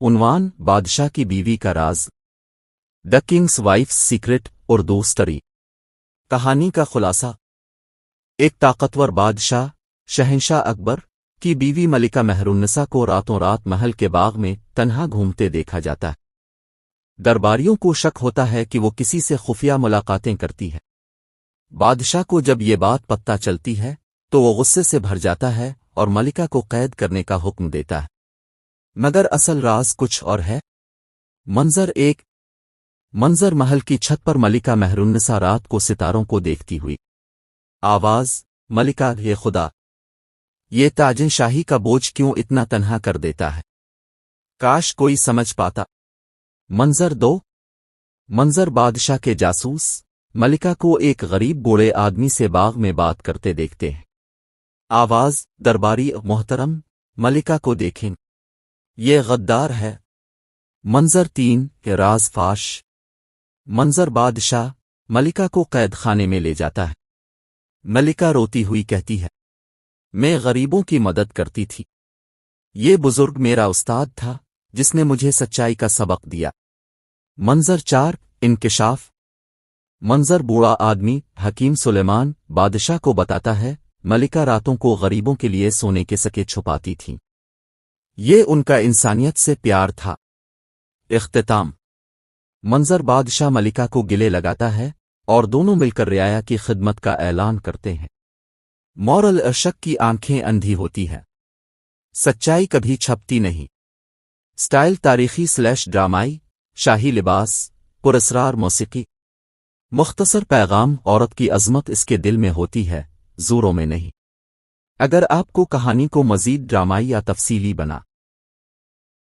عنوان: بادشاہ کی بیوی کا راز، دا کنگز وائف's سیکرٹ اردو اسٹوری۔ کہانی کا خلاصہ: ایک طاقتور بادشاہ، شہنشاہ اکبر کی بیوی ملکہ مہرالنساء کو راتوں رات محل کے باغ میں تنہا گھومتے دیکھا جاتا ہے۔ درباریوں کو شک ہوتا ہے کہ وہ کسی سے خفیہ ملاقاتیں کرتی ہے۔ بادشاہ کو جب یہ بات پتہ چلتی ہے تو وہ غصے سے بھر جاتا ہے اور ملکہ کو قید کرنے کا حکم دیتا ہے، مگر اصل راز کچھ اور ہے۔ منظر 1: منظر محل کی چھت پر ملکہ مہرالنساء رات کو ستاروں کو دیکھتی ہوئی۔ آواز: ملکہ، یہ خدا، یہ تاجن شاہی کا بوجھ کیوں اتنا تنہا کر دیتا ہے؟ کاش کوئی سمجھ پاتا۔ منظر 2: منظر بادشاہ کے جاسوس ملکہ کو ایک غریب بوڑھے آدمی سے باغ میں بات کرتے دیکھتے ہیں۔ آواز: درباری محترم، ملکہ کو دیکھیں، یہ غدار ہے۔ منظر 3: راز فاش منظر بادشاہ ملکہ کو قید خانے میں لے جاتا ہے۔ ملکہ روتی ہوئی کہتی ہے، میں غریبوں کی مدد کرتی تھی، یہ بزرگ میرا استاد تھا جس نے مجھے سچائی کا سبق دیا۔ منظر 4: انکشاف منظر بوڑھا آدمی حکیم سلیمان بادشاہ کو بتاتا ہے ملکہ راتوں کو غریبوں کے لیے سونے کے سکے چھپاتی تھیں، یہ ان کا انسانیت سے پیار تھا۔ اختتام: منظر بادشاہ ملکہ کو گلے لگاتا ہے اور دونوں مل کر رعایا کی خدمت کا اعلان کرتے ہیں۔ مورل: ارشک کی آنکھیں اندھی ہوتی ہیں، سچائی کبھی چھپتی نہیں۔ سٹائل: تاریخی / ڈرامائی، شاہی لباس، پراسرار موسیقی۔ مختصر پیغام: عورت کی عظمت اس کے دل میں ہوتی ہے، زوروں میں نہیں۔ اگر آپ کو کہانی کو مزید ڈرامائی یا تفصیلی بنا